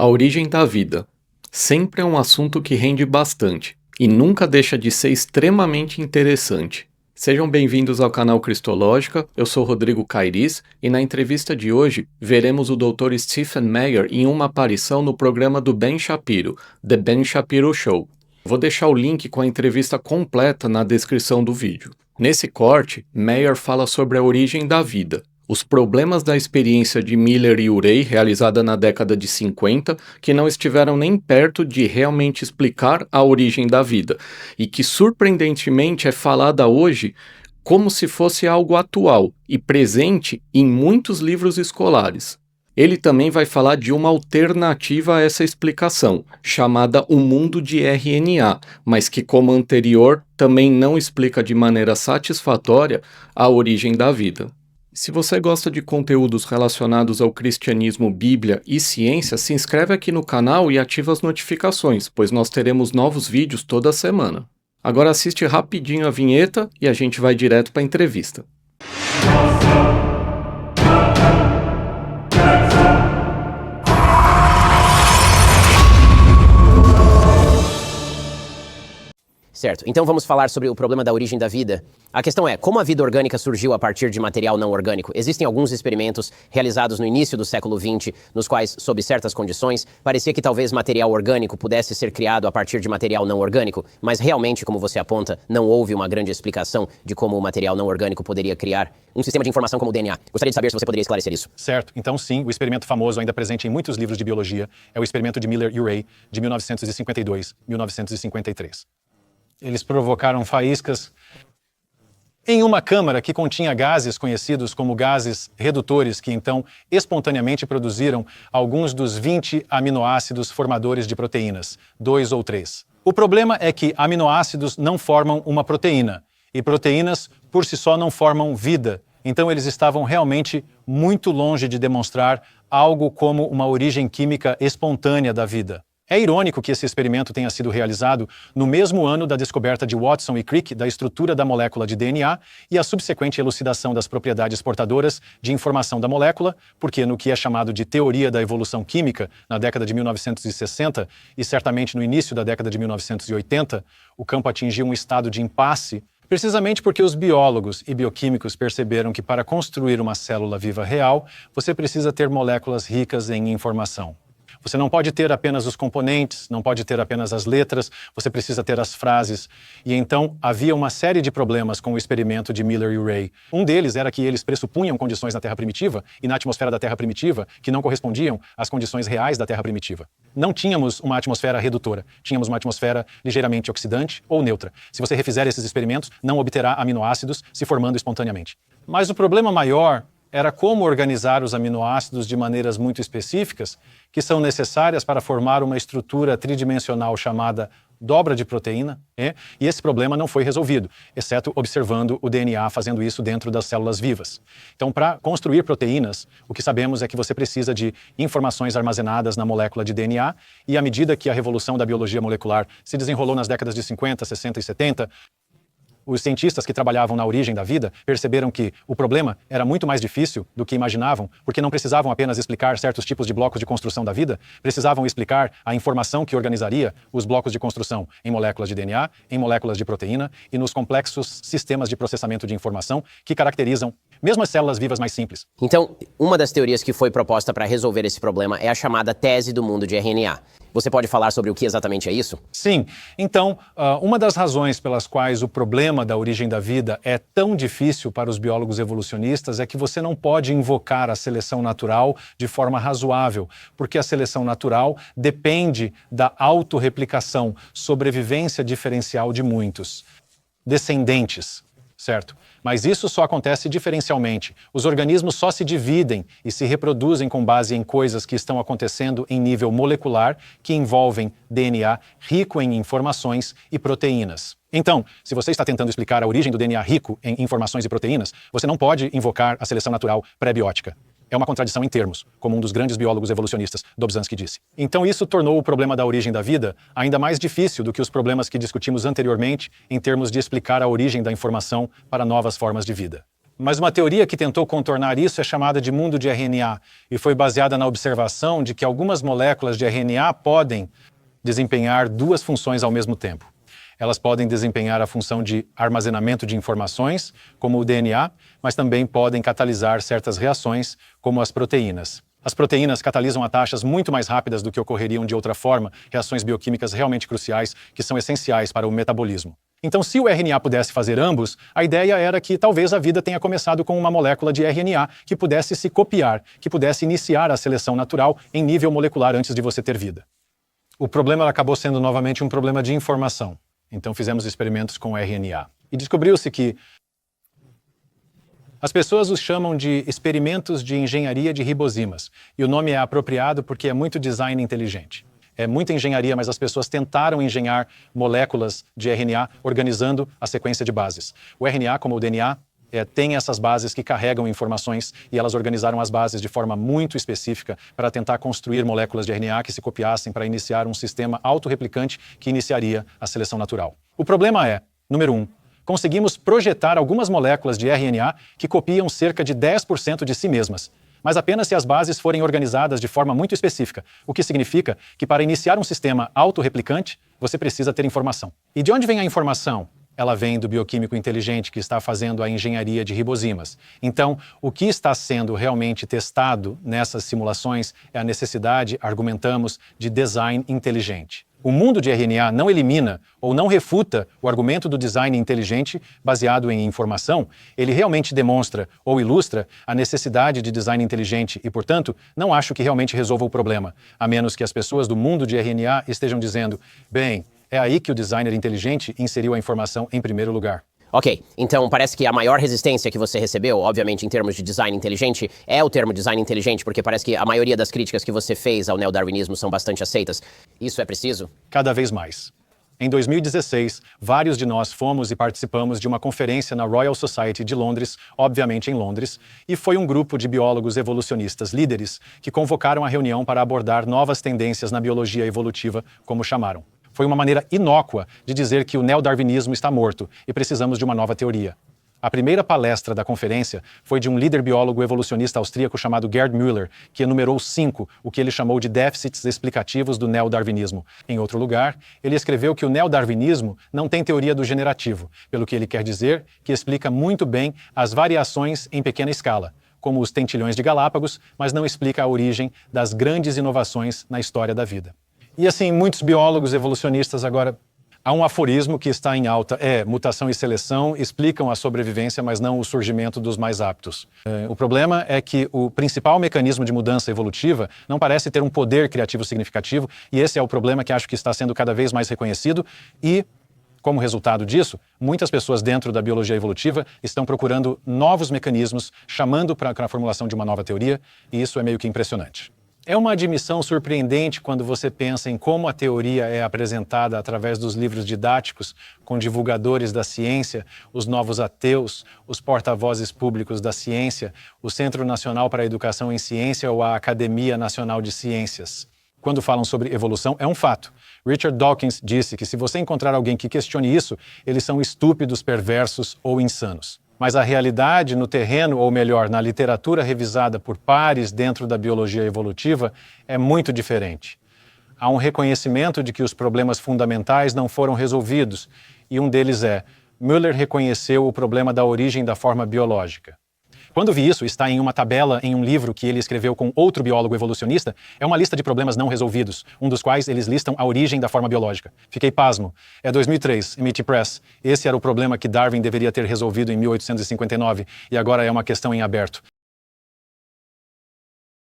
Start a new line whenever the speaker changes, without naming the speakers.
A origem da vida. Sempre é um assunto que rende bastante e nunca deixa de ser extremamente interessante. Sejam bem-vindos ao canal Cristológica, eu sou Rodrigo Cairis e na entrevista de hoje veremos o Dr. Stephen Meyer em uma aparição no programa do Ben Shapiro, The Ben Shapiro Show. Vou deixar o link com a entrevista completa na descrição do vídeo. Nesse corte, Meyer fala sobre a origem da vida, os problemas da experiência de Miller e Urey realizada na década de 50, que não estiveram nem perto de realmente explicar a origem da vida, e que surpreendentemente é falada hoje como se fosse algo atual e presente em muitos livros escolares. Ele também vai falar de uma alternativa a essa explicação, chamada o mundo de RNA, mas que, como anterior, também não explica de maneira satisfatória a origem da vida. Se você gosta de conteúdos relacionados ao cristianismo, Bíblia e ciência, se inscreve aqui no canal e ativa as notificações, pois nós teremos novos vídeos toda semana. Agora assiste rapidinho a vinheta e a gente vai direto para a entrevista.
Certo, então vamos falar sobre o problema da origem da vida. A questão é, como a vida orgânica surgiu a partir de material não orgânico? Existem alguns experimentos realizados no início do século XX, nos quais, sob certas condições, parecia que talvez material orgânico pudesse ser criado a partir de material não orgânico, mas realmente, como você aponta, não houve uma grande explicação de como o material não orgânico poderia criar um sistema de informação como o DNA. Gostaria de saber se você poderia esclarecer isso.
Certo, então sim, o experimento famoso ainda presente em muitos livros de biologia é o experimento de Miller e Urey, de 1952-1953. Eles provocaram faíscas em uma câmara que continha gases conhecidos como gases redutores, que então espontaneamente produziram alguns dos 20 aminoácidos formadores de proteínas, 2 ou 3. O problema é que aminoácidos não formam uma proteína, e proteínas por si só não formam vida. Então eles estavam realmente muito longe de demonstrar algo como uma origem química espontânea da vida. É irônico que esse experimento tenha sido realizado no mesmo ano da descoberta de Watson e Crick da estrutura da molécula de DNA e a subsequente elucidação das propriedades portadoras de informação da molécula, porque no que é chamado de teoria da evolução química, na década de 1960 e certamente no início da década de 1980, o campo atingiu um estado de impasse, precisamente porque os biólogos e bioquímicos perceberam que para construir uma célula viva real, você precisa ter moléculas ricas em informação. Você não pode ter apenas os componentes, não pode ter apenas as letras, você precisa ter as frases. E então havia uma série de problemas com o experimento de Miller e Urey. Um deles era que eles pressupunham condições na Terra primitiva e na atmosfera da Terra primitiva que não correspondiam às condições reais da Terra primitiva. Não tínhamos uma atmosfera redutora, tínhamos uma atmosfera ligeiramente oxidante ou neutra. Se você refizer esses experimentos, não obterá aminoácidos se formando espontaneamente. Mas o problema maior era como organizar os aminoácidos de maneiras muito específicas que são necessárias para formar uma estrutura tridimensional chamada dobra de proteína, e esse problema não foi resolvido, exceto observando o DNA fazendo isso dentro das células vivas. Então, para construir proteínas, o que sabemos é que você precisa de informações armazenadas na molécula de DNA, e à medida que a revolução da biologia molecular se desenrolou nas décadas de 50, 60 e 70, os cientistas que trabalhavam na origem da vida perceberam que o problema era muito mais difícil do que imaginavam, porque não precisavam apenas explicar certos tipos de blocos de construção da vida, precisavam explicar a informação que organizaria os blocos de construção em moléculas de DNA, em moléculas de proteína e nos complexos sistemas de processamento de informação que caracterizam mesmo as células vivas mais simples.
Então, uma das teorias que foi proposta para resolver esse problema é a chamada tese do mundo de RNA. Você pode falar sobre o que exatamente é isso?
Sim. Então, uma das razões pelas quais o problema da origem da vida é tão difícil para os biólogos evolucionistas é que você não pode invocar a seleção natural de forma razoável, porque a seleção natural depende da autorreplicação, sobrevivência diferencial de muitos descendentes, certo? Mas isso só acontece diferencialmente. Os organismos só se dividem e se reproduzem com base em coisas que estão acontecendo em nível molecular, que envolvem DNA rico em informações e proteínas. Então, se você está tentando explicar a origem do DNA rico em informações e proteínas, você não pode invocar a seleção natural pré-biótica. É uma contradição em termos, como um dos grandes biólogos evolucionistas, Dobzhansky, disse. Então isso tornou o problema da origem da vida ainda mais difícil do que os problemas que discutimos anteriormente em termos de explicar a origem da informação para novas formas de vida. Mas uma teoria que tentou contornar isso é chamada de mundo de RNA e foi baseada na observação de que algumas moléculas de RNA podem desempenhar duas funções ao mesmo tempo. Elas podem desempenhar a função de armazenamento de informações, como o DNA, mas também podem catalisar certas reações, como as proteínas. As proteínas catalisam a taxas muito mais rápidas do que ocorreriam de outra forma, reações bioquímicas realmente cruciais que são essenciais para o metabolismo. Então, se o RNA pudesse fazer ambos, a ideia era que talvez a vida tenha começado com uma molécula de RNA que pudesse se copiar, que pudesse iniciar a seleção natural em nível molecular antes de você ter vida. O problema acabou sendo novamente um problema de informação. Então fizemos experimentos com RNA. E descobriu-se que as pessoas os chamam de experimentos de engenharia de ribozimas. E o nome é apropriado porque é muito design inteligente. É muita engenharia, mas as pessoas tentaram engenhar moléculas de RNA organizando a sequência de bases. O RNA, como o DNA, tem essas bases que carregam informações e elas organizaram as bases de forma muito específica para tentar construir moléculas de RNA que se copiassem para iniciar um sistema autorreplicante que iniciaria a seleção natural. O problema é, número 1, conseguimos projetar algumas moléculas de RNA que copiam cerca de 10% de si mesmas, mas apenas se as bases forem organizadas de forma muito específica, o que significa que para iniciar um sistema autorreplicante, você precisa ter informação. E de onde vem a informação? Ela vem do bioquímico inteligente que está fazendo a engenharia de ribozimas. Então, o que está sendo realmente testado nessas simulações é a necessidade, argumentamos, de design inteligente. O mundo de RNA não elimina ou não refuta o argumento do design inteligente baseado em informação, ele realmente demonstra ou ilustra a necessidade de design inteligente e, portanto, não acho que realmente resolva o problema, a menos que as pessoas do mundo de RNA estejam dizendo, bem, é aí que o designer inteligente inseriu a informação em primeiro lugar.
Ok, então parece que a maior resistência que você recebeu, obviamente em termos de design inteligente, é o termo design inteligente, porque parece que a maioria das críticas que você fez ao neodarwinismo são bastante aceitas. Isso é preciso?
Cada vez mais. Em 2016, vários de nós fomos e participamos de uma conferência na Royal Society de Londres, obviamente em Londres, e foi um grupo de biólogos evolucionistas líderes que convocaram a reunião para abordar novas tendências na biologia evolutiva, como chamaram. Foi uma maneira inócua de dizer que o neodarwinismo está morto e precisamos de uma nova teoria. A primeira palestra da conferência foi de um líder biólogo evolucionista austríaco chamado Gerd Müller, que enumerou 5, o que ele chamou de déficits explicativos do neodarwinismo. Em outro lugar, ele escreveu que o neodarwinismo não tem teoria do generativo, pelo que ele quer dizer que explica muito bem as variações em pequena escala, como os tentilhões de Galápagos, mas não explica a origem das grandes inovações na história da vida. E assim, muitos biólogos evolucionistas agora... Há um aforismo que está em alta, mutação e seleção explicam a sobrevivência, mas não o surgimento dos mais aptos. O problema é que o principal mecanismo de mudança evolutiva não parece ter um poder criativo significativo, e esse é o problema que acho que está sendo cada vez mais reconhecido, e, como resultado disso, muitas pessoas dentro da biologia evolutiva estão procurando novos mecanismos, chamando para a formulação de uma nova teoria, e isso é meio que impressionante. É uma admissão surpreendente quando você pensa em como a teoria é apresentada através dos livros didáticos, com divulgadores da ciência, os novos ateus, os porta-vozes públicos da ciência, o Centro Nacional para a Educação em Ciência ou a Academia Nacional de Ciências. Quando falam sobre evolução, é um fato. Richard Dawkins disse que se você encontrar alguém que questione isso, eles são estúpidos, perversos ou insanos. Mas a realidade no terreno, ou melhor, na literatura revisada por pares dentro da biologia evolutiva, é muito diferente. Há um reconhecimento de que os problemas fundamentais não foram resolvidos, e um deles é, Müller reconheceu o problema da origem da forma biológica. Quando vi isso, está em uma tabela em um livro que ele escreveu com outro biólogo evolucionista, é uma lista de problemas não resolvidos, um dos quais eles listam a origem da forma biológica. Fiquei pasmo. É 2003, MIT Press. Esse era o problema que Darwin deveria ter resolvido em 1859 e agora é uma questão em aberto.